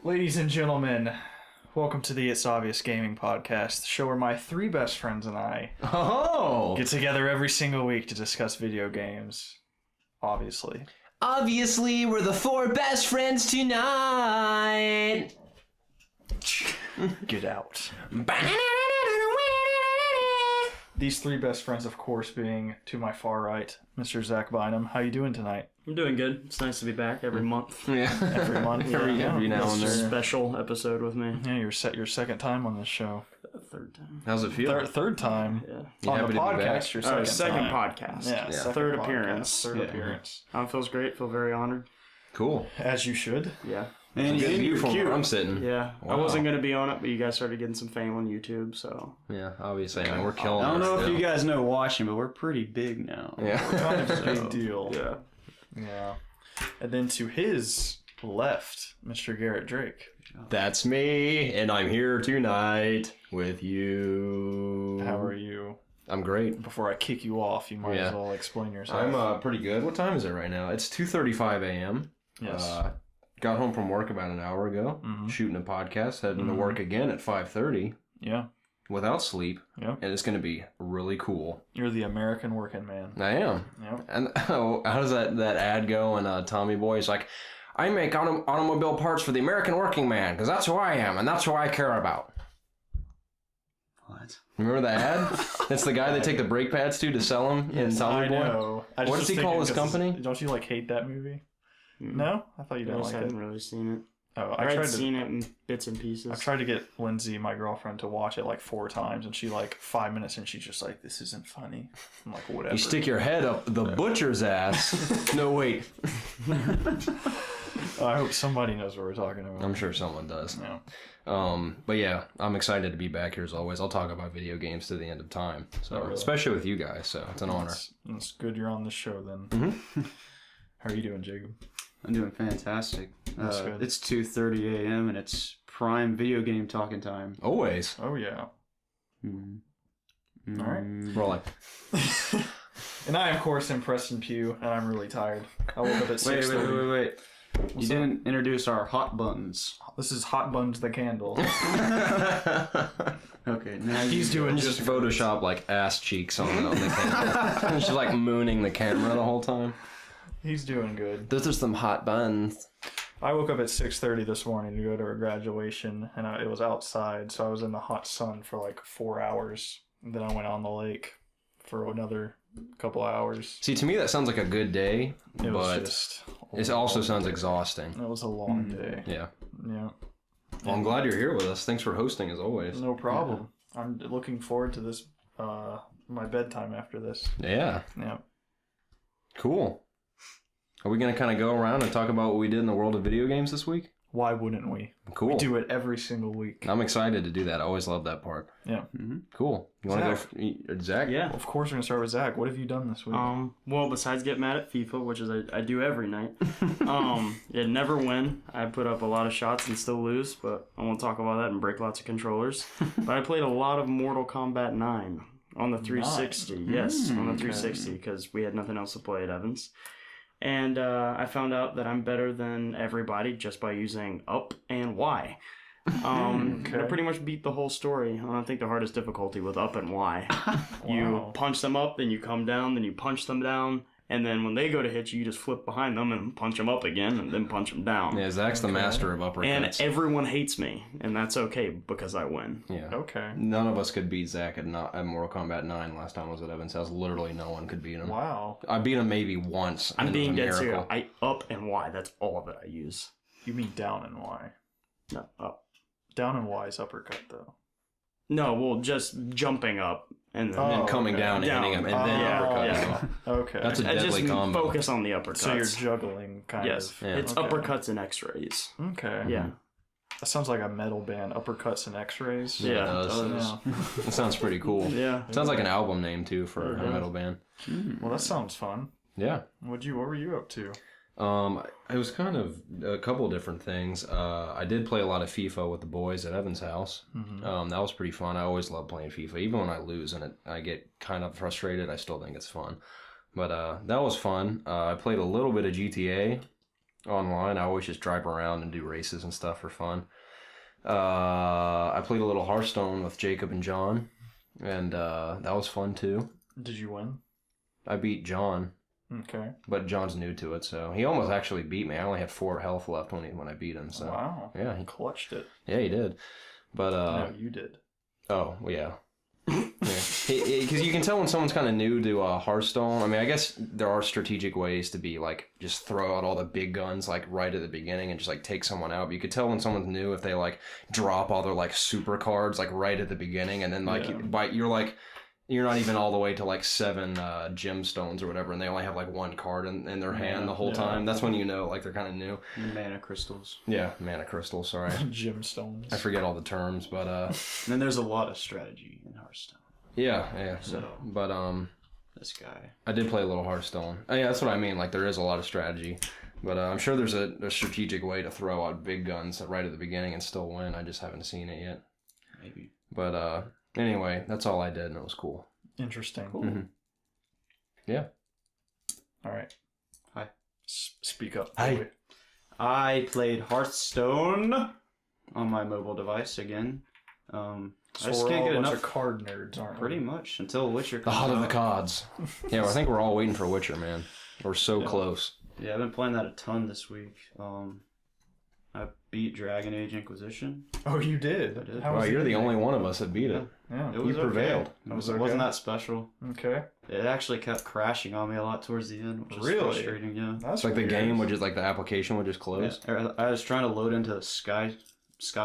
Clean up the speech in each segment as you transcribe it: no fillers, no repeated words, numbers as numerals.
Ladies and gentlemen, welcome to the It's Obvious Gaming Podcast, the show where my three best friends and I get together every single week to discuss video games. Obviously. Obviously, we're the four best friends tonight. Get out. These three best friends, of course, being to my far right, Mr. Zach Bynum. How you doing tonight? I'm doing good. It's nice to be back every month. Yeah. Every month? Every now and then. Special episode with me. Yeah, you're your second time on this show. Third time. How's it feel? Third time. Yeah. On the podcast, your Second time. podcast. Yeah, second Third podcast, appearance. Third appearance. Feels great. Feel very honored. Cool. As you should. Yeah. And you from where I'm sitting. Yeah. Wow. I wasn't going to be on it, but you guys started getting some fame on YouTube, so. Yeah, obviously. I mean, we're killing it. I don't know if still. you guys know watching, but we're pretty big now. Yeah. Kind of a big deal. Yeah. Yeah. And then to his left, Mr. Garrett Drake. That's me, and I'm here tonight with you. How are you? I'm great. Before I kick you off, you might as well explain yourself. I'm pretty good. What time is it right now? It's 2:35 a.m. Yes. Got home from work about an hour ago, shooting a podcast, heading to work again at 5:30. Yeah. Without sleep. Yeah. And it's going to be really cool. You're the American working man. I am. Yep. And how does that ad go? And Tommy Boy's like, I make automobile parts for the American working man because that's who I am and that's who I care about. What? Remember the ad? It's the guy they take the brake pads to sell them in Tommy I Boy. know. I What just does he was call thinking, his 'cause company? Don't you hate that movie? No? I thought you I didn't just like it. haven't really seen it. Oh, I've seen it in bits and pieces. I've tried to get Lindsay, my girlfriend, to watch it like 4 times, and she 5 minutes and she's just like, "This isn't funny." I'm like, "Whatever." You stick your head up the butcher's ass. No, wait. I hope somebody knows what we're talking about. I'm sure someone does. Yeah. But yeah, I'm excited to be back here as always. I'll talk about video games to the end of time. So, really? especially with you guys. So it's an honor. It's good you're on this show then. How are you doing, Jacob? I'm doing fantastic. That's good. It's 2:30 a.m. and it's prime video game talking time. Always. Oh, yeah. Mm. All right. We're all like, And I, of course, am Preston Pugh, and I'm really tired. I woke up at 6:30. Wait. You didn't introduce our hot buttons. This is Hot Buns the Candle. Okay, now He's doing just Photoshop like ass cheeks on the camera. She's like mooning the camera the whole time. He's doing good. Those are some hot buns. I woke up at 6:30 this morning to go to a graduation, and it was outside, so I was in the hot sun for like 4 hours. And then I went on the lake for another couple hours. See, to me that sounds like a good day, It was but just... it also sounds exhausting. It was a long day. Yeah. Yeah. Well, I'm glad you're here with us. Thanks for hosting as always. No problem. I'm looking forward to this, my bedtime after this. Yeah. Yeah. Cool. Are we going to kind of go around and talk about what we did in the world of video games this week? Why wouldn't we? Cool. We do it every single week. I'm excited to do that. I always love that part. Yeah. Cool. You want to go, Zach? Yeah. Of course, we're going to start with Zach. What have you done this week? Well, besides get mad at FIFA, which is I do every night, never win. I put up a lot of shots and still lose, but I won't talk about that and break lots of controllers. But I played a lot of Mortal Kombat 9 on the 360. Yes, on the 360, because we had nothing else to play at Evans. And I found out that I'm better than everybody just by using up and Y. I pretty much beat the whole story on, I think, the hardest difficulty with up and Y. You punch them up, then you come down, then you punch them down, and then when they go to hit you, you just flip behind them and punch them up again, and then punch them down. Yeah, Zach's the master of uppercuts. And everyone hates me, and that's okay because I win. Yeah. Okay. None of us could beat Zach at Mortal Kombat 9 last time I was at Evan's house. Literally no one could beat him. Wow. I beat him maybe once. I'm and being it dead was a serious. miracle. I up and Y, that's all that I use. You mean down and Y. No, up. Down and Y is uppercut, though. No, well, just jumping up and then Oh, And coming okay. down and hitting him, and then Yeah, uppercutting yeah. him. Okay. That's a I just deadly combo. focus on the uppercuts. So you're juggling, kind Yes, of. Yeah. it's Okay. uppercuts and X-rays. Okay. Yeah, That sounds like a metal band. Uppercuts and X-rays. Yeah, it Yeah, does. Yeah. It sounds pretty cool. yeah. Sounds like an album name too for a metal band. Well, that sounds fun. Yeah. What were you up to? It was kind of a couple of different things. I did play a lot of FIFA with the boys at Evan's house. That was pretty fun. I always love playing FIFA. Even when I lose and I get kind of frustrated, I still think it's fun. But that was fun. I played a little bit of GTA. online. I always just drive around and do races and stuff for fun. I played a little Hearthstone with Jacob and John, and that was fun too. Did you win? I beat John, Okay. but John's new to it, so he almost actually beat me. I only had 4 health left when I beat him. So Wow. yeah, He clutched it. he did. But No, you did. oh yeah. Because you can tell when someone's kind of new to Hearthstone. I mean, I guess there are strategic ways to be like just throw out all the big guns like right at the beginning and just like take someone out. But you could tell when someone's new if they like drop all their like super cards like right at the beginning, and then like you're not even all the way to like 7 gemstones or whatever, and they only have like 1 card in their hand the whole time. That's when you know like they're kind of new. Mana crystals. Yeah, mana crystal. Sorry, Gemstones. I forget all the terms, but And then there's a lot of strategy in Hearthstone. yeah. So, But this guy. I did play a little Hearthstone. Oh, yeah, that's what I mean. Like, there is a lot of strategy. But I'm sure there's a strategic way to throw out big guns right at the beginning and still win. I just haven't seen it yet. Maybe. But anyway, that's all I did, and it was cool. Interesting. Cool. Mhm. Yeah. All right. Hi. Speak up. Hi. boy. I played Hearthstone on my mobile device again. So I just we're can't all get a bunch enough. of card nerds, aren't Pretty we? much until Witcher The comes hot of the out. cards. Yeah, well, I think we're all waiting for Witcher, man. We're so Yeah. close. Yeah, I've been playing that a ton this week. I beat Dragon Age Inquisition. Oh, you did? I did. How Wow, was you're it? the only one of us that beat it. Yeah. It was You prevailed. Okay. Was It it wasn't okay? that special. Okay. It actually kept crashing on me a lot towards the end, which was Really? frustrating. Yeah. That's It's like the weird. game would just, like, the application would just close. Yeah, I was trying to load into Sky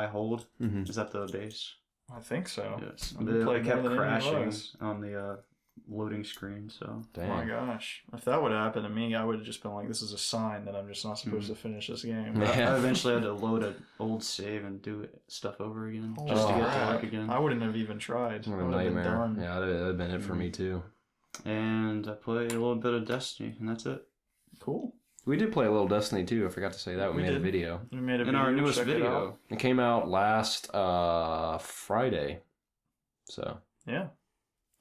Hold. Mm-hmm. Is that the base? I think so. Yes. I've But been it playing kept more than any of crashing us. on the loading screen. So Oh my Dang. gosh. If that would have happened to me, I would have just been like, this is a sign that I'm just not supposed to finish this game. Yeah. I eventually had to load an old save and do stuff over again Holy just to get to crap. work again. I wouldn't have even tried. What I a would have been nightmare. done. Yeah, that'd have been it for me, too. And I played a little bit of Destiny, and that's it. Cool. We did play a little Destiny, too. I forgot to say that. We We made a did. video. We made a In video. our newest check it out. video, It came out last Friday. So, Yeah.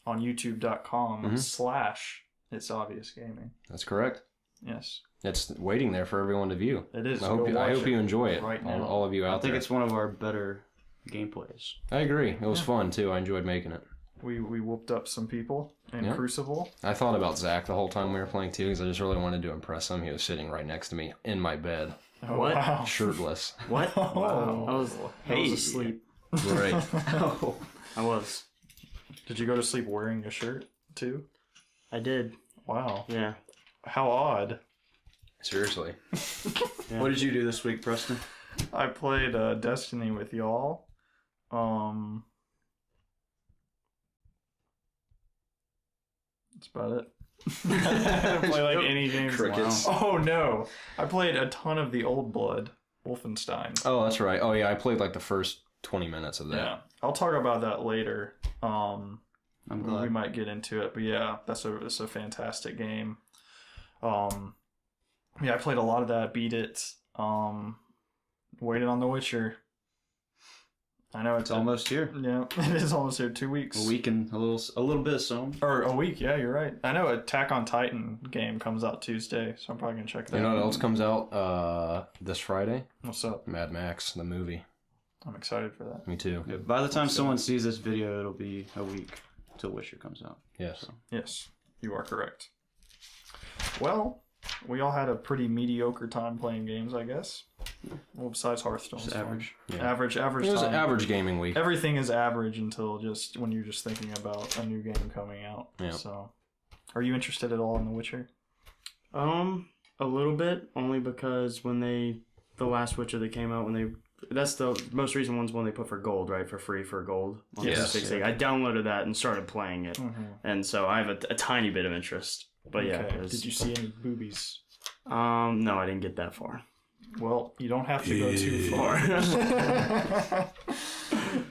On youtube.com Mhm. / It's Obvious Gaming. that's correct. Yes. It's waiting there for everyone to view. It is. I Go hope you, watch it enjoy it, right all, now. all of you out I think there. it's one of our better gameplays. I agree. It was fun, too. I enjoyed making it. We whooped up some people in Yeah. Crucible. I thought about Zach the whole time we were playing, too, because I just really wanted to impress him. He was sitting right next to me in my bed, Oh, What? Wow. shirtless. What? Wow. I was asleep. Right. I was. Did you go to sleep wearing a shirt too? I did. Wow. Yeah. How odd. Seriously. Yeah. What did you do this week, Preston? I played Destiny with y'all. That's about it. I didn't play like any games. Crickets. Oh no! I played a ton of the Old Blood, Wolfenstein. Oh, that's right. Oh, yeah, I played like the first 20 minutes of that. Yeah, I'll talk about that later. I'm We glad. might get into it, but yeah, it's a fantastic game. Yeah, I played a lot of that. Beat it. Waited on The Witcher. I know It's almost here. Yeah, it is almost here. 2 weeks. A week and a little bit of some. Or a week. Yeah, you're right. I know Attack on Titan game comes out Tuesday, so I'm probably gonna check that. You know out. what else comes out this Friday? What's up? Mad Max, the movie. I'm excited for that. Me too. Yeah, by the time someone sees this video, it'll be a week till Witcher comes out. Yes. Yes, you are correct. Well, we all had a pretty mediocre time playing games, I guess. Well, besides Hearthstone. Just average. Yeah. Average It was time. an average gaming week. Everything is average until just when you're just thinking about a new game coming out. Yeah. So, are you interested at all in The Witcher? A little bit, only because when the last Witcher that came out, that's the most recent one's one they put for gold, right? For free for gold. On Yes. 360. I downloaded that and started playing it, Mm-hmm. and so I have a tiny bit of interest. But yeah, it was- Did you see any boobies? No, I didn't get that far. Well, you don't have to go too far.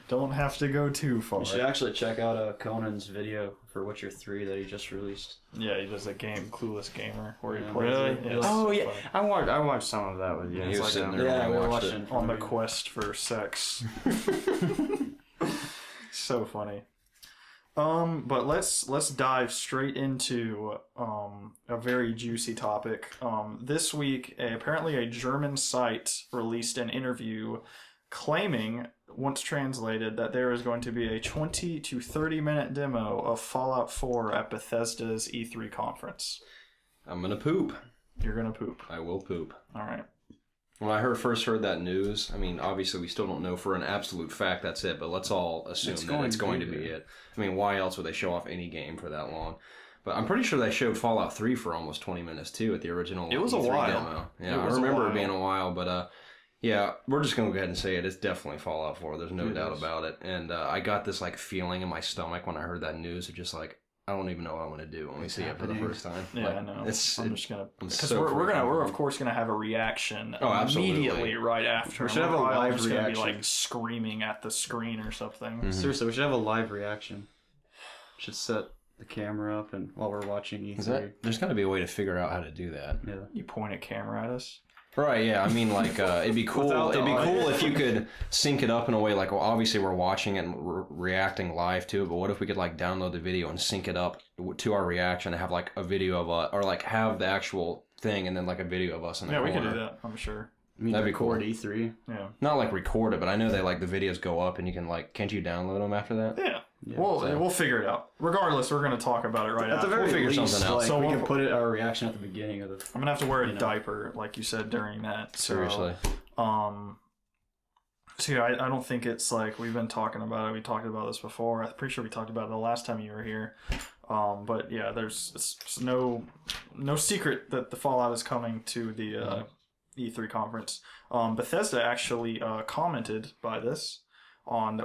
Don't have to go too far. You should actually check out Conan's video for Witcher 3 that he just released. Yeah, he does a game, Clueless Gamer, where he Yeah. plays Really? it. Yeah, it's Oh so yeah, funny. I watched some of that with you. Yeah, It's he was like sitting a- there. Yeah, when I we watched watched it. it. On the quest for sex. So funny. But let's dive straight into a very juicy topic. This week, apparently a German site released an interview claiming, once translated, that there is going to be a 20 to 30 minute demo of Fallout 4 at Bethesda's E3 conference. I'm gonna poop. You're gonna poop. I will poop. All right. When I first heard that news, I mean, obviously we still don't know for an absolute fact that's it, but let's all assume that it's going to be it. I mean, why else would they show off any game for that long? But I'm pretty sure they showed Fallout 3 for almost 20 minutes too at the original It was E3 a while. demo. Yeah, I remember it being a while, but yeah, we're just going to go ahead and say it. It's definitely Fallout 4. There's no doubt about it. And I got this like feeling in my stomach when I heard that news of just like, I don't even know what I'm going to do when we see it for the first time. Yeah, like, I know. I'm just gonna because so we're of course gonna have a reaction immediately absolutely. right after. We should have a live just gonna be reaction. like screaming at the screen or something. Mhm. Seriously, we should have a live reaction. Should set the camera up and while we're watching E3. There's got to be a way to figure out how to do that. Yeah. You point a camera at us. Right, yeah. I mean, like, it'd be cool. Without the It'd be audio. cool if you could sync it up in a way, like, well, obviously we're watching it and reacting live to it, but what if we could, like, download the video and sync it up to our reaction and have, like, a video of us, or, like, have the actual thing and then, like, a video of us in the corner. We could do that. I'm sure. I mean, That'd be record cool. E3. Yeah. Not, like, record it, but I know that, like, the videos go up and you can, like, can't you download them after that? Yeah. Yeah, We'll figure it out. Regardless, we're gonna talk about it right At after. the very figure least, something out. like, So we we'll- can put our reaction at the beginning of the. I'm gonna have to wear a You know. diaper, like you said during that. So, Seriously. So yeah, I don't think it's like we've been talking about it. We talked about this before. I'm pretty sure we talked about it the last time you were here. But yeah, it's no secret that the Fallout is coming to the E3 conference. Bethesda actually commented by this on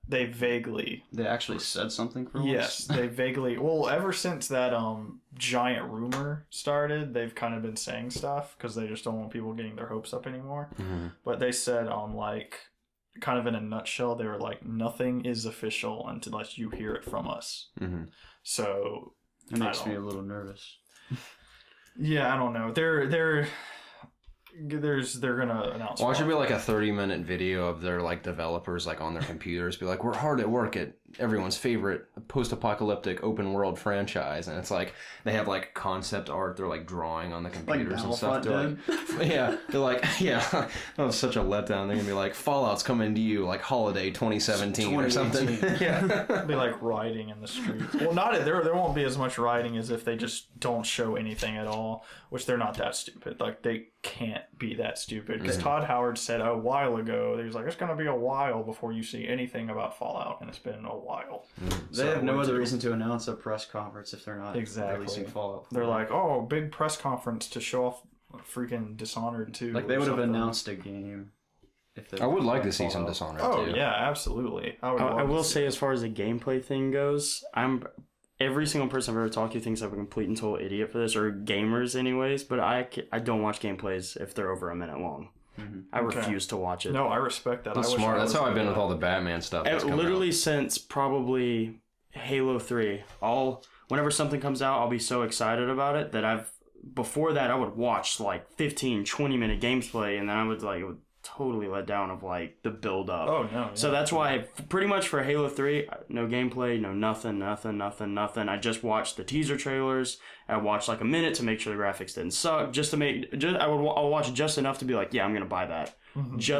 they vaguely. They actually said something for once. Yes, they vaguely. Well, ever since that giant rumor started, they've kind of been saying stuff because they just don't want people getting their hopes up anymore. Mm-hmm. But they said like, kind of in a nutshell, they were like, nothing is official unless you hear it from us. Mm-hmm. So It makes me a little nervous. yeah, I don't know. They're gonna announce. Well, it should be like a 30-minute video of their like developers like on their computers, be like, we're hard at work at everyone's favorite post-apocalyptic open world franchise, and it's like they have like concept art they're like drawing on the computers and stuff. They're like, yeah, that was such a letdown. They're gonna be like, Fallout's coming to you like holiday 2017 or something. Yeah, it'll be like rioting in the streets. Well, there won't be as much rioting as if they just don't show anything at all, which they're not that stupid. Like they can't be that stupid because Todd Howard said a while ago he was like, it's gonna be a while before you see anything about Fallout, and it's been a while. They have no other reason to announce a press conference if they're not Exactly. releasing Fallout. They're like, oh, big press conference to show off freaking Dishonored 2. Like they or would have something. announced a game. If they I would like to were see some Fallout. Dishonored Oh too. yeah, absolutely. I will say, as far as the gameplay thing goes, every single person I've ever talked to thinks I'm a complete and total idiot for this, or gamers anyways, but I don't watch gameplays if they're over a minute long. Mm-hmm. I refuse to watch it. No, I respect that. That's I wish smart. I That's was how I've like been that. with all the Batman stuff. That's come Literally out. since probably Halo 3. Whenever something comes out, I'll be so excited about it that before that I would watch like 15, 20 minute gameplay, and then I would like, it would totally let down of like the build up. Oh no. So yeah. that's why pretty much for Halo 3, no gameplay, no nothing. I just watched the teaser trailers. I watched like a minute to make sure the graphics didn't suck. I'll watch just enough to be like, yeah, I'm going to buy that.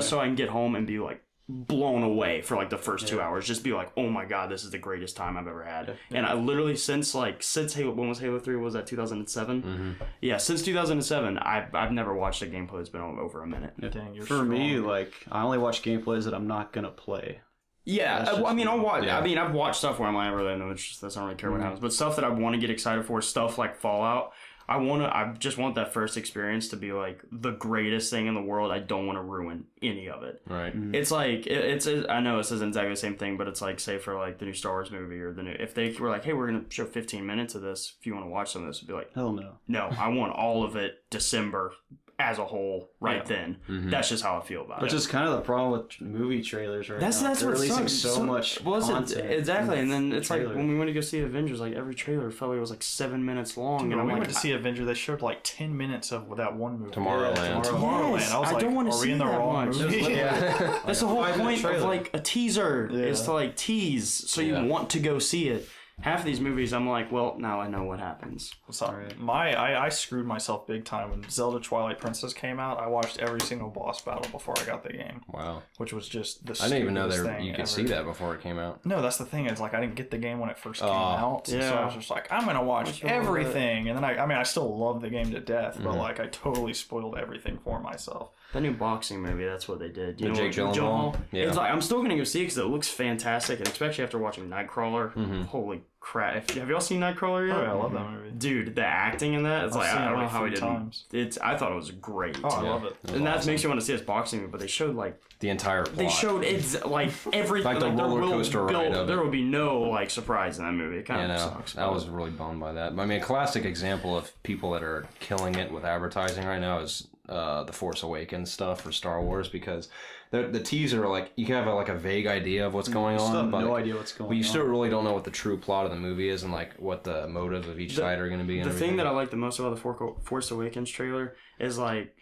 So I can get home and be like blown away for like the first 2 hours. Just be like, oh my God, this is the greatest time I've ever had. And I literally since Halo, when was Halo 3? Was that 2007? Mm-hmm. Yeah, since 2007, I've never watched a gameplay that's been over a minute. Dang, you're For me, strong. like I only watch gameplays that I'm not gonna play. Yeah, That's just I'll watch. Yeah. I've watched stuff where I'm like, I really know, I don't really care what happens. But stuff that I want to get excited for, stuff like Fallout, I just want that first experience to be like the greatest thing in the world. I don't want to ruin any of it. Right. It's like I know this isn't exactly the same thing, but it's like, say for like the new Star Wars movie or if they were like, hey, we're gonna show 15 minutes of this if you want to watch some of this, it'd be like, Hell no. no, I want all of it December as a whole right then. That's just how I feel about Which it. is kind of the problem with movie trailers right now. That's They're what releasing sucks. so much content. Exactly, and then in it's the like trailer. when we went to go see Avengers, like every trailer felt like it was like 7 minutes long, Dude, and when I'm we like, went to see Avenger, they showed like 10 minutes of that one movie. Tomorrowland. Tomorrowland. Yes, I was I like, don't wanna are we see in the that wrong much. movie? Yeah. that's the whole 5-minute point of trailer. like a teaser is to like tease, so you Yeah. want to go see it. Half of these movies, I'm like, well, now I know what happens. So Right. I screwed myself big time when Zelda Twilight Princess came out. I watched every single boss battle before I got the game, Wow. which was just the I didn't even know stupidest thing you could ever. see that before it came out. No, that's the thing. Is like I didn't get the game when it first came Oh. out, so Yeah. I was just like, I'm gonna watch everything, and then I mean, I still love the game to death, but like I totally spoiled everything for myself. The new boxing movie, that's what they did. The Jake what- Gyllenhaal? Yeah. It's like I'm still gonna go see it because it looks fantastic, and especially after watching Nightcrawler. Holy crap! Have y'all seen Nightcrawler yet? Oh yeah, I love that movie. Dude, the acting in that, it's I've like seen I it don't know like how he 3 didn't. times. I thought it was great. Oh, I love it. And that makes you want to see this boxing movie, but they showed like The entire plot. they showed it's like everything. Like the roller coaster ride of it. there will be no like surprise in that movie. It kind You of know, sucks. I was really bummed by that. I mean, a classic example of people that are killing it with advertising right now is the Force Awakens stuff for Star Wars, because the teaser, like, you can have a vague idea of what's going You still on, have but no idea what's going but you on. still really don't know what the true plot of the movie is and like what the motives of each side are going to be. And The thing everything. that I like the most about the Force Awakens trailer is like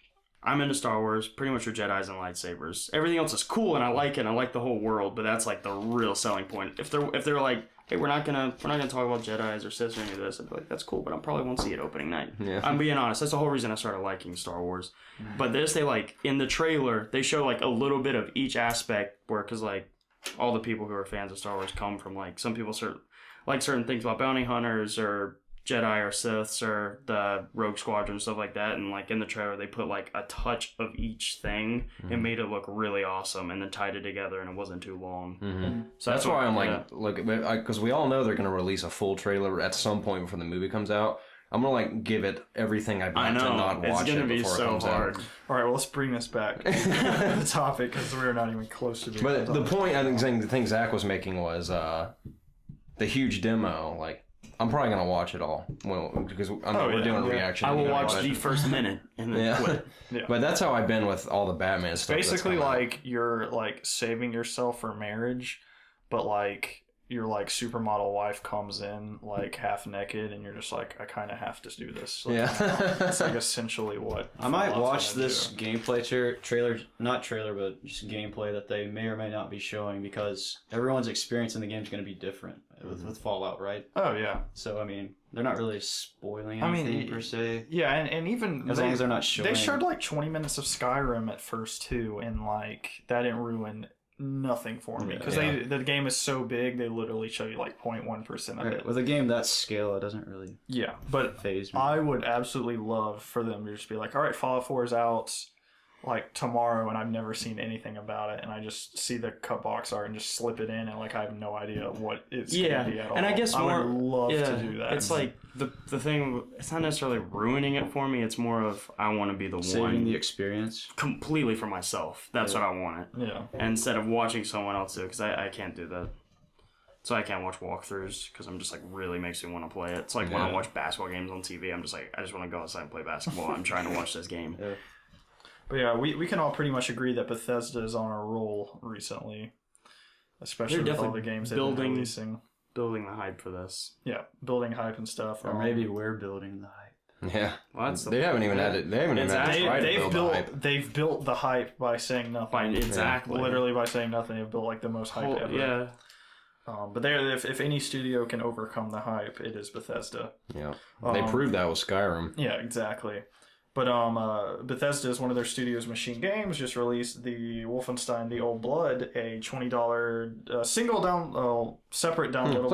I'm into Star Wars, pretty much with Jedis and lightsabers. Everything else is cool and I like it. And I like the whole world, but that's like the real selling point. If they're like, hey, we're not gonna talk about Jedis or Sith or any of this, I'd be like, that's cool, but I probably won't see it opening night. Yeah. I'm being honest. That's the whole reason I started liking Star Wars. But this, they like in the trailer, they show like a little bit of each aspect where, because like all the people who are fans of Star Wars come from like some people like certain things about bounty hunters or Jedi or Siths or the Rogue Squadron, stuff like that. And like in the trailer, they put like a touch of each thing and made it look really awesome, and then tied it together, and it wasn't too long. So That's why I'm like, yeah. look, because we all know they're going to release a full trailer at some point before the movie comes out. I'm gonna like give it everything I've I got to know not it's watch gonna it be before it so comes hard. out. All right, well, let's bring this back to the topic because we're not even close to being. But the done. point, I think, the thing Zach was making was the huge demo. Like, I'm probably gonna watch it all because we're doing a reaction. I will video watch on the it. first minute and then Yeah. quit. Yeah. But that's how I've been with all the Batman stuff. that's Basically, come out. like you're like saving yourself for marriage, but like your like supermodel wife comes in like half naked, and you're just like, I kind of have to do this. Like, yeah. it's like essentially what I might Fallout's watch gonna this do. gameplay trailer, not trailer, but just gameplay that they may or may not be showing, because everyone's experience in the game is going to be different with Fallout, right? Oh yeah, So I mean, they're not really spoiling I mean, anything per se. yeah, and even As long as they're not showing. they showed like 20 minutes of Skyrim at first too, and like that didn't ruin nothing for me because Yeah. the game is so big. They literally show you like 0.1% of Right, it. with a game that scale, it doesn't really Yeah, but phase me. I would absolutely love for them to just be like, all right, Fallout 4 is out like tomorrow, and I've never seen anything about it, and I just see the cut box art and just slip it in, and like I have no idea what it's Yeah, gonna be at all. and I guess I more would love yeah, to do that. It's like the thing. It's not necessarily ruining it for me. It's more of I want to be the Saving one the experience. completely for myself. That's what I want it. yeah. Instead of watching someone else do it, because I can't do that. So I can't watch walkthroughs because I'm just like really makes me want to play it. It's like when I Yeah. watch basketball games on TV, I'm just like I just want to go outside and play basketball. I'm trying to watch this game. Yeah. But yeah, we can all pretty much agree that Bethesda is on a roll recently, especially They're with all the definitely games they've been building- releasing. Building the hype for this. Yeah, building hype and stuff. Or maybe we're building the hype. Yeah. Well, that's the They haven't even had it. They haven't even had to try to they've build built the hype. they've built the hype by saying nothing. exactly. Literally by saying nothing, they've built like the most hype ever. Yeah. But if any studio can overcome the hype, it is Bethesda. Yeah. They proved that with Skyrim. Yeah, exactly. But Bethesda is one of their studios, Machine Games, just released the Wolfenstein: The Old Blood, a $20 separate downloadable.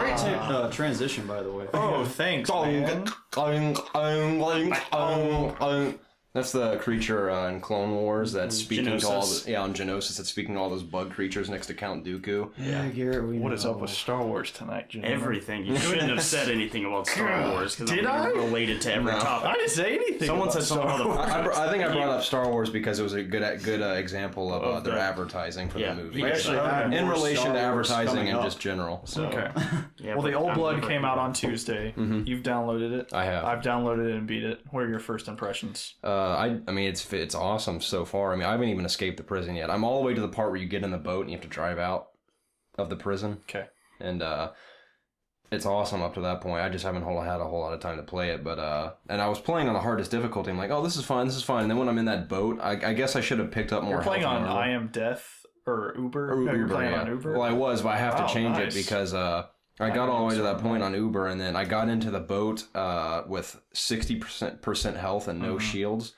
Great transition, by the way. Oh, thanks, man. That's the creature in Clone Wars that's speaking to all Geonosis. on Geonosis that's speaking to all those bug creatures next to Count Dooku. Yeah, Garrett, we What is up know. with Star Wars tonight, Jim? Everything. You shouldn't have said anything about Star Wars because Did I? related to every No. topic. I didn't say anything. Someone about said something Star about the Wars. I think I brought up Star Wars because it was a good example of their the- advertising for Yeah. the movie. We actually Okay. have in more relation Star to Wars advertising coming and up. just general. So Okay. Yeah, Well, the but Old I'm Blood never- came out on Tuesday. You've downloaded it. I have. I've downloaded it and beat it. What are your first impressions? I mean, it's awesome so far. I mean, I haven't even escaped the prison yet. I'm all the way to the part where you get in the boat and you have to drive out of the prison. Okay. And it's awesome up to that point. I just haven't had a whole lot of time to play it, but and I was playing on the hardest difficulty. I'm like, oh, this is fine. And then when I'm in that boat, I guess I should have picked up more. You're playing health on than normal. I Am Death or Uber? Or No, you're Uber, playing yeah. on Uber? Well, I was, but I have Oh, to change nice. it because I got all the way to that point on Uber, and then I got into the boat with 60% health and no shields.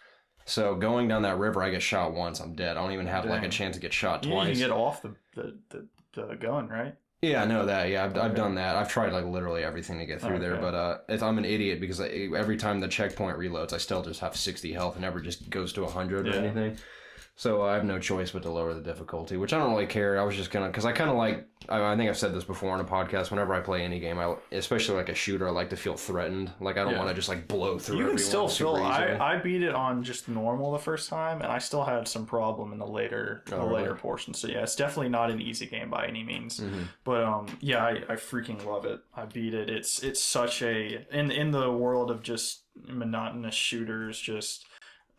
So going down that river, I get shot once, I'm dead. I don't even have like a Dang. chance to get shot You twice. need to get off the gun, right? Yeah, I know that. Yeah, I've done that. I've tried like literally everything to get through there, Okay. but I'm an idiot because every time the checkpoint reloads, I still just have 60 health and never just goes to 100 or Yeah. anything. So I have no choice but to lower the difficulty, which I don't really care. I was just gonna, because I kind of like, I think I've said this before on a podcast. Whenever I play any game, especially like a shooter, I like to feel threatened. Like I don't Yeah. want to just like blow through. You can everyone still super feel. easily. I beat it on just normal the first time, and I still had some problem in the later really? portion. So yeah, it's definitely not an easy game by any means. Mm-hmm. But yeah, I freaking love it. I beat it. It's such a in the world of just monotonous shooters, just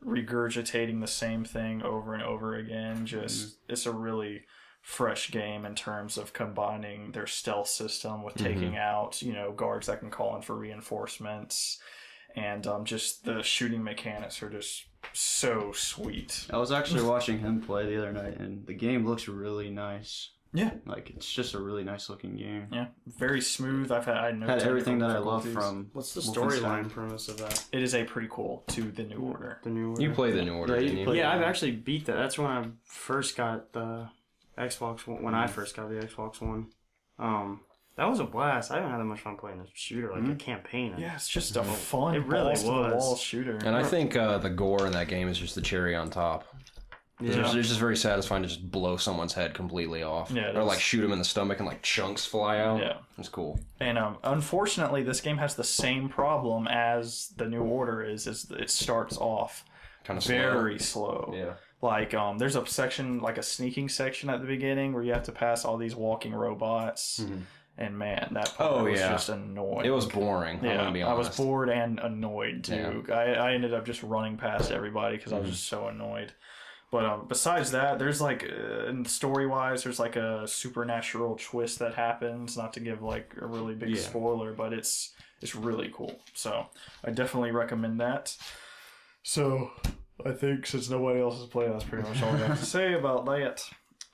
regurgitating the same thing over and over again. Just it's a really fresh game in terms of combining their stealth system with taking out guards that can call in for reinforcements, and just the shooting mechanics are just so sweet. I was actually watching him play the other night, and the game looks really nice. Yeah. Like, it's just a really nice looking game. Yeah, very smooth. I know Had everything that I technical love difficulties. from What's the Wolfenstein. storyline premise of that? It is a prequel to the New Order. The new. You played the New Order, Yeah, you didn't you? played- Yeah, I've actually beat that. That's when I first got the Xbox One. When I first got the Xbox One, that was a blast. I haven't had that much fun playing a shooter like a campaign. Yeah, it's just a fun, It really balls to the was. wall shooter. And I think the gore in that game is just the cherry on top. Yeah. It's just very satisfying to just blow someone's head completely off. Yeah, it or is. like shoot him in the stomach and like chunks fly out. Yeah. It's cool. And unfortunately, this game has the same problem as the New Order is it starts off Kind of very slow. Yeah. Like there's a section, like a sneaking section at the beginning where you have to pass all these walking robots. And man, that part was just annoying. It was boring. I'm gonna be I was honest. bored and annoyed too. I ended up just running past everybody because I was just so annoyed. But besides that, there's like, story wise, there's like a supernatural twist that happens. Not to give like a really big spoiler, but it's really cool. So I definitely recommend that. So I think since nobody else has played, that's pretty much all we have to say about that.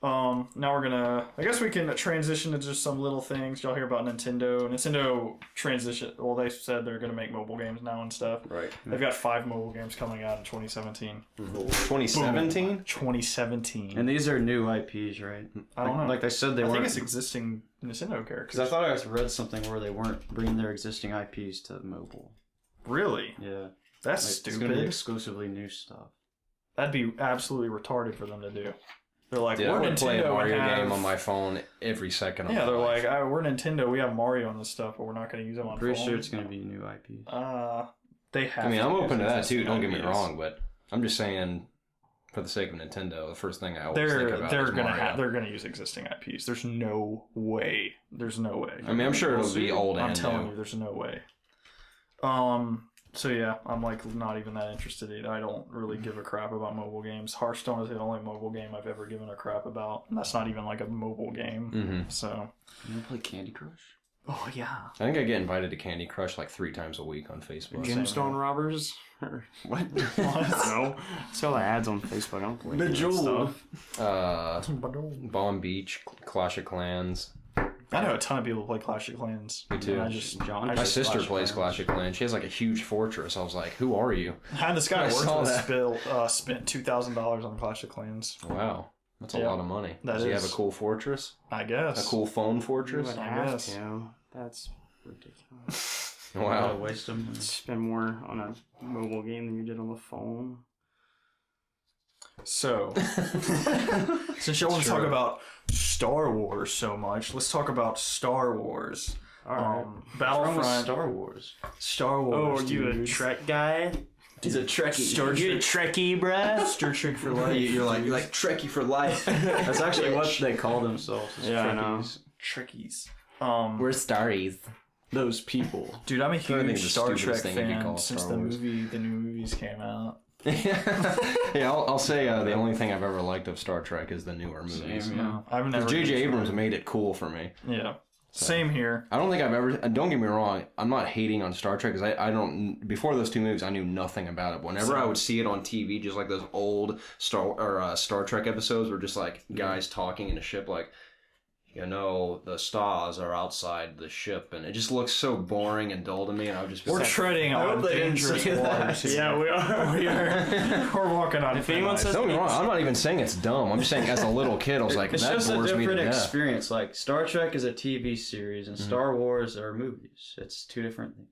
Now we're gonna, I guess we can transition to just some little things. Y'all hear about Nintendo? Nintendo transition, well, they said they're gonna make mobile games now and stuff. Right. They've got 5 mobile games coming out in 2017. 2017? 2017. And these are new IPs, right? I don't know. Like they said, they I think weren't. it's existing Nintendo characters. Because I thought I read something where they weren't bringing their existing IPs to mobile. Really? Yeah. That's Like, it's going to be stupid. exclusively new stuff. That'd be absolutely retarded for them to do. They're like, Yeah, I we're would play a Nintendo Mario and have... game on my phone every second of Yeah, my they're life. like, we're Nintendo, we have Mario on this stuff, but we're not going to use them on Pretty phone. sure it's going to be new IPs. They have I mean, to I'm use open to that existing too, don't get me IPs. wrong, but I'm just saying, for the sake of Nintendo, the first thing I always They're think about they're is gonna Mario. they're gonna use existing IPs. There's no way. There's no way. I mean, I'm sure it'll be old I'm and telling new. you, there's no way. So yeah, I'm like not even that interested in it. I don't really give a crap about mobile games. Hearthstone is the only mobile game I've ever given a crap about, and that's not even like a mobile game. Mm-hmm. So. You want to play Candy Crush? Oh yeah. I think I get invited to Candy Crush like 3 times a week on Facebook. Gemstone robbers? Or What? no. I see all the ads on Facebook. I don't play that Bejeweled. stuff. Bomb Beach, Clash of Clans. I know a ton of people who play Clash of Clans. Me too. And I just John. My just sister Clash of plays Clans. Clash of Clans. She has like a huge fortress. I was like, who are you? had this guy I I worked saw with that. spent $2,000 on Clash of Clans. Wow. That's a Yeah. lot of money. That Does he have is. a cool fortress? I guess. A cool phone You fortress? would I have guess. to. That's ridiculous. Gotta Wow. waste them. Spend more on a mobile game than you did on the phone. So, since y'all want to talk about Star Wars so much, let's talk about Star Wars. Alright. Battlefront. Star Wars. Star Oh, Wars. are you a dude. Trek guy? He's a Trekkie. Star You a Trek. Trekkie, bruh? Star Trek for life. You're like Trekkie for life. That's actually what they call themselves. is Yeah, I know. Trekkies. Trekkies. We're Starries. Those people. Dude, I'm a think huge it's the Star Trek stupidest thing you could fan call since Star Wars. the new movies came out. Yeah, I'll say the only thing I've ever liked of Star Trek is the newer movies. Same, yeah. I've never. J.J. Abrams made it cool for me. Yeah. Same here. I don't think I've ever. Don't get me wrong. I'm not hating on Star Trek because I don't. Before those two movies, I knew nothing about it. Whenever I would see it on TV, just like those old Star Trek episodes, were just like guys talking in a ship, like, you know, the stars are outside the ship, and it just looks so boring and dull to me. And I would just be We're like, treading on they didn't dangerous say that. waters. here. Yeah, we are. We're walking on. If anyone says don't get me wrong. I'm not even saying it's dumb. I'm just saying as a little kid, I was like, It's that just a bores me to different death. experience. Like Star Trek is a TV series, and Star Wars are movies. It's two different things.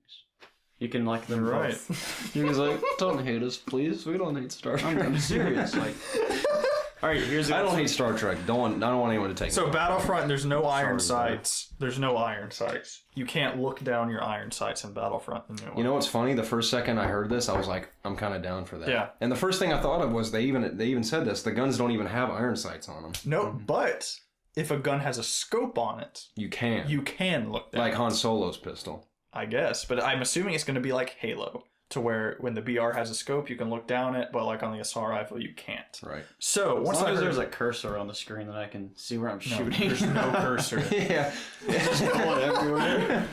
You can like them Right. both. You guys like, don't hate us, please. We don't hate Star Trek. I'm serious. Like All right, here's the I don't hate Star Trek. I don't want anyone to take So it. Battlefront, there's no iron Sorry, bro. sights. There's no iron sights. You can't look down your iron sights in Battlefront. The new one. You know what's funny? The first second I heard this, I was like, I'm kind of down for that. Yeah. And the first thing I thought of was they even said this. The guns don't even have iron sights on them. No, but if a gun has a scope on it, You can. you can look down. Like Han Solo's pistol. I guess, but I'm assuming it's going to be like Halo, to where when the BR has a scope, you can look down it, but like on the assault rifle, you can't. Right. So as once long I as heard, there's a cursor on the screen that I can see where I'm no, shooting. there's no cursor. Yeah. Just going everywhere.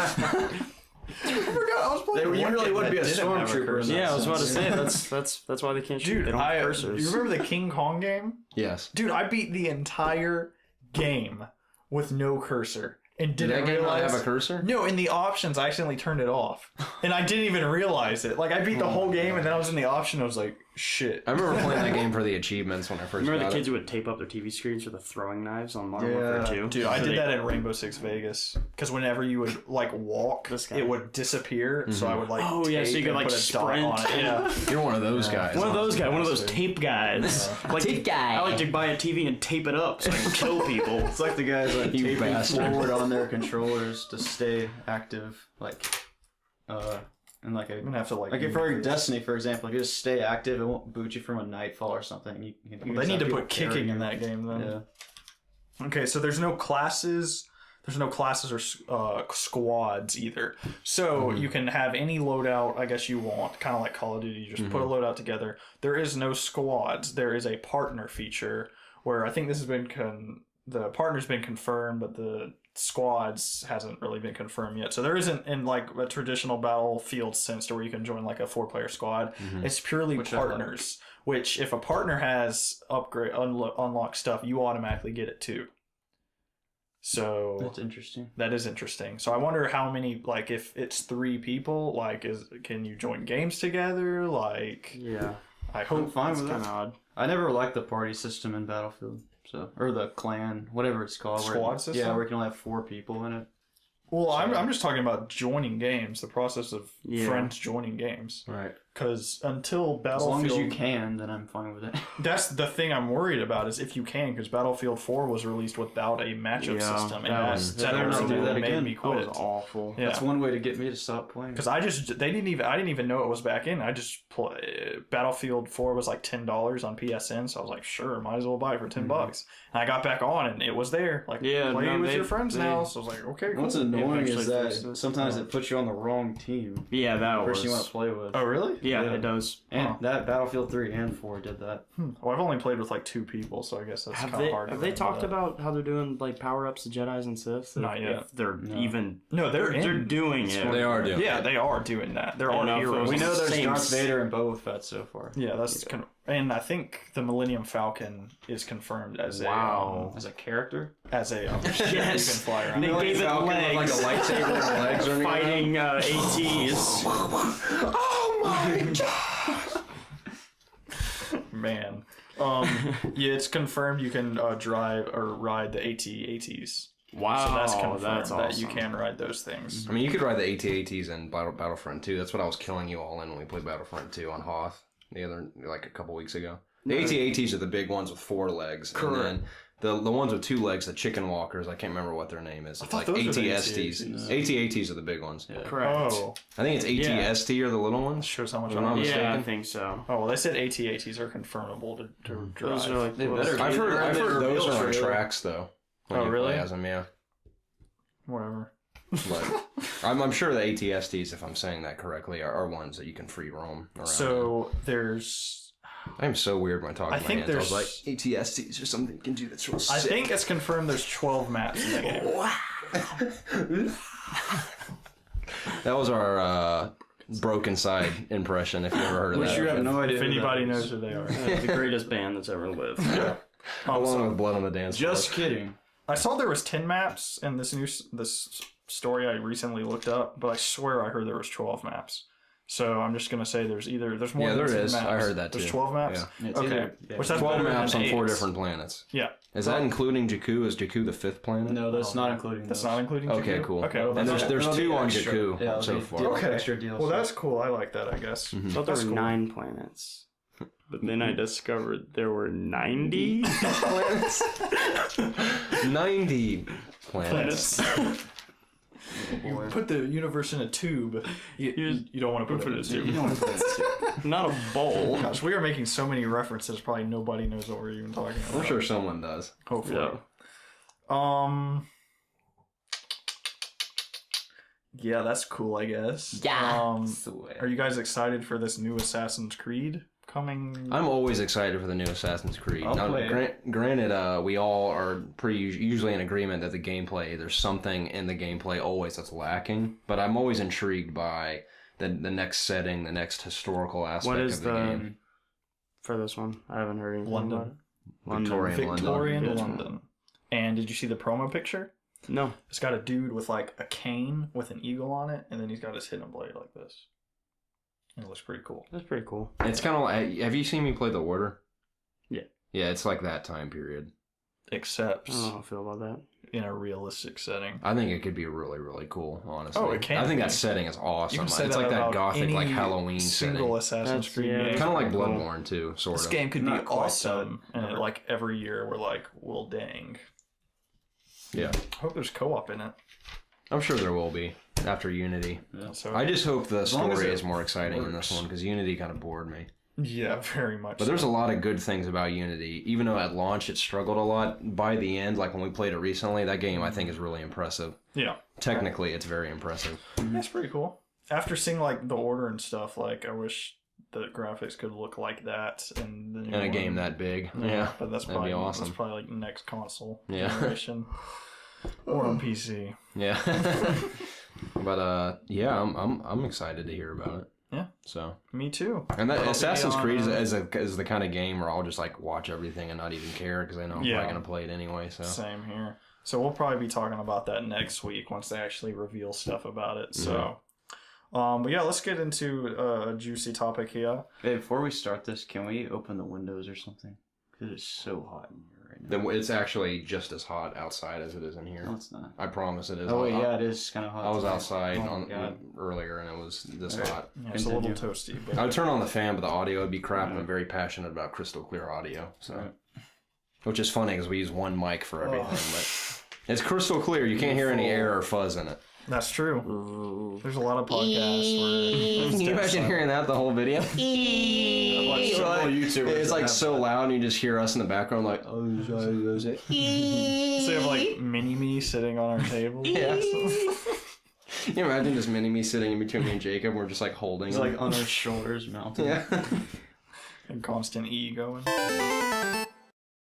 I forgot I was playing. You one really game would that be a didn't have stormtrooper. cursor. Yeah, I was about to sense. say that's why they can't shoot. Dude, They don't have cursors. you remember the King Kong game? Yes. Dude, I beat the entire game with no cursor and Did didn't that game not realize. have a cursor? No, in the options, I accidentally turned it off, and I didn't even realize it. Like I beat the whole game, and then I was in the option. I was like, "Shit!" I remember playing that game for the achievements when I first Remember got the kids it. who would tape up their TV screens for the throwing knives on Modern Yeah, Warfare 2? Dude, I So did they- that in Rainbow Six Vegas because whenever you would like walk, This guy. it would disappear. So I would like Oh, yeah, so you tape could, and like, put a dot on sprint. it. Yeah, You're one of those guys. One of those guys, one of those Bastard. tape guys. Like Tape guy. I like to buy a TV and tape it up so I can kill people. It's like the guys like You taping bastard. forward on their controllers to stay active, like, and like a I'm gonna have to like. like if for Destiny, for example, if you just stay active, it won't boot you from a nightfall or something. You They just need have to people put kicking carrying in you. that game then. Yeah. Okay, so there's no classes. There's no classes or squads either. So you can have any loadout, I guess you want, kind of like Call of Duty. You just put a loadout together. There is no squads. There is a partner feature where I think this has been the partner's been confirmed, but the squads hasn't really been confirmed yet. So there isn't in like a traditional Battlefield sense to where you can join like a 4-player squad. It's purely Which I like. partners. Which if a partner has unlock stuff, you automatically get it too. So That's interesting. that is interesting. So I wonder how many, like, if it's 3 people, like, can you join games together? Like, Yeah, I I'm hope. fine it's with kind that. of odd. I never liked the party system in Battlefield, or the clan, whatever it's called. Squad system? Yeah, where you can only have 4 people in it. Well, I'm just talking about joining games, the process of Yeah. friends joining games. Right. Because until As Battlefield, long as you can, then I'm fine with it. that's the thing I'm worried about is if you can, because Battlefield 4 was released without a matchup Yeah, system, and that that was- they're gonna absolutely do that made again. me That quit. was awful. Yeah. That's one way to get me to stop playing. Because I didn't even know it was back in. I just Battlefield 4 was like $10 on PSN, so I was like, sure, might as well buy it for $10. And I got back on, and it was there. Like, Yeah, play no, with they- your friends they- now. So I was like, okay, cool. What's annoying eventually is that fixed it. sometimes it puts you on the wrong team. Yeah, that The person you want was. to play with. Oh, really? Yeah, Yeah. it does. And Huh. that Battlefield 3 and 4 did that. Well, I've only played with like 2 people, so I guess that's Have kind they of hard. have to they remember talked that. about how they're doing like power ups to Jedi's and Siths? Not yet. If they're No. even. No, they're doing it. They are doing Yeah, they are doing that. There I are know, heroes. We know there's Same Darth s- Vader and Boba Fett so far. Yeah, that's kind of, and I think the Millennium Falcon is confirmed as Wow. As a character? as a Yes. you can fly around. They gave it Falcon with, legs. like a lightsaber and legs running around. Fighting ATs. Oh my god! Man. Yeah, it's confirmed you can drive or ride the AT-ATs. Wow, So that's confirmed that's awesome. that you can ride those things. I mean, you could ride the AT-ATs in Battlefront 2. That's what I was killing you all in when we played Battlefront 2 on Hoth. like a couple weeks ago. The AT-ATs are the big ones with 4 legs. Correct. And then the ones with 2 legs, the chicken walkers, I can't remember what their name is. It's like those were the AT-STs. AT-ATs are the big ones. Yeah. Correct. Oh, I think it's AT-ST are the little ones. shows how much Am I I'm. mistaken? Yeah, I think so. Oh well, they said AT-ATs are confirmable to drive. Those are like They little- better be. I've heard those are on trailer. tracks though. When Oh, you really? play as them, yeah. Whatever. But I'm sure the AT-STs, if I'm saying that correctly, are ones that you can free roam around. So there's. I'm so weird when I talk I to my think hands. I was there's- like, AT-STs or something you can do that's real I sick. think it's confirmed. There's 12 maps in the game. That was our Broken Side impression, if you ever heard of Which that. you have no idea. If who anybody that knows is. who they are. the greatest band that's ever lived. Along with Blood on the Dance Floor. Just kidding. I saw there was 10 maps in this story I recently looked up, but I swear I heard there was 12 maps. So I'm just gonna say there's more. Yeah, than there 10 is. Maps. I heard that There's too. 12 maps. Yeah. It's Okay, either- yeah. which that's 12 better maps than on 4 8. different planets. Yeah, Is that including Jakku? Is Jakku the 5th planet? No, that's not including. that's those. not including. Okay, Jakku? cool. Okay, well, And that's there's It'll be 2 on extra. Jakku Yeah, it'll so be far. deal- okay. extra DLC. Well, that's cool. I like that. I guess. Mm-hmm. I thought there That's were cool. 9 planets. But then I discovered there were 90 planets. 90 planets. You put the universe in a tube. You don't want to put it in a tube. You don't want to put it. Not a bowl. Gosh, we are making so many references. Probably nobody knows what we're even talking about. I'm sure someone does. Hopefully. Yeah. Yeah, that's cool. I guess. Are you guys excited for this new Assassin's Creed coming? I'm always excited for the new Assassin's Creed. I'll Now, play it. granted, we all are pretty usually in agreement that the gameplay, there's something in the gameplay always that's lacking. But I'm always intrigued by the next setting, the next historical aspect What is of the game. for this one? I haven't heard anything London. about it. London. Victorian London. Victorian Yeah. London. And did you see the promo picture? No. It's got a dude with like a cane with an eagle on it, and then he's got his hidden blade like this. It looks pretty cool. That's pretty cool. It's kind of like, have you seen me play The Order? Yeah. Yeah, it's like that time period. Except I don't know how I feel about that. in a realistic setting. I think it could be really, really cool, honestly. Oh, it can I think be. that setting is awesome. You can say It's that like that about gothic, like any Halloween setting. single Assassin's That's- Creed yeah, game. Kind of like Cool. Bloodborne, too, sort This of. game could be Not quite awesome, that. and like every year we're like, well, dang. Yeah. I hope there's co-op in it. I'm sure there will be after Unity. So I just hope the long as story it is more exciting in this works. one, because Unity kind of bored me. yeah, very much. But there's a lot of good things about Unity. Even though at launch it struggled a lot, by the end, like when we played it recently, that game I think is really impressive. yeah, Technically, it's very impressive. that's pretty cool. After seeing like the Order and stuff, like I wish the graphics could look like that in the new In a one. game that big. Yeah. but that's that'd probably be awesome. That's probably like next console Yeah. generation or on PC. Yeah. But yeah, I'm excited to hear about it. Yeah. So. Me too. And that I'll be Assassin's on, Creed is the kind of game where I'll just like watch everything and not even care because I know I'm Yeah. probably gonna play it anyway. So. Same here. So we'll probably be talking about that next week once they actually reveal stuff about it. So, but yeah, let's get into a juicy topic here. Hey, before we start this, can we open the windows or something? Because it's so hot in here right now. It's actually just as hot outside as it is in here. No, it's not. I promise it is. Oh, wait, yeah, it is kind of hot. I was today. outside Oh, my God. earlier and it was this Okay. hot. Yeah, it's a little Continue. toasty, but I would turn on the fan, but the audio would be crap. And I'm very passionate about crystal clear audio, so Right. which is funny because we use one mic for everything, but it's crystal clear. You can't hear any air or fuzz in it. that's true. Ooh. There's a lot of podcasts where Can you imagine hearing that the whole video? several YouTubers It's that like have so that. loud, and you just hear us in the background, like, oh, is it? So you have like mini-me sitting on our table. Yeah. Can you imagine just mini me sitting in between me and Jacob? We're just like holding It's him. like on our shoulders mounted. Yeah. And constant E going.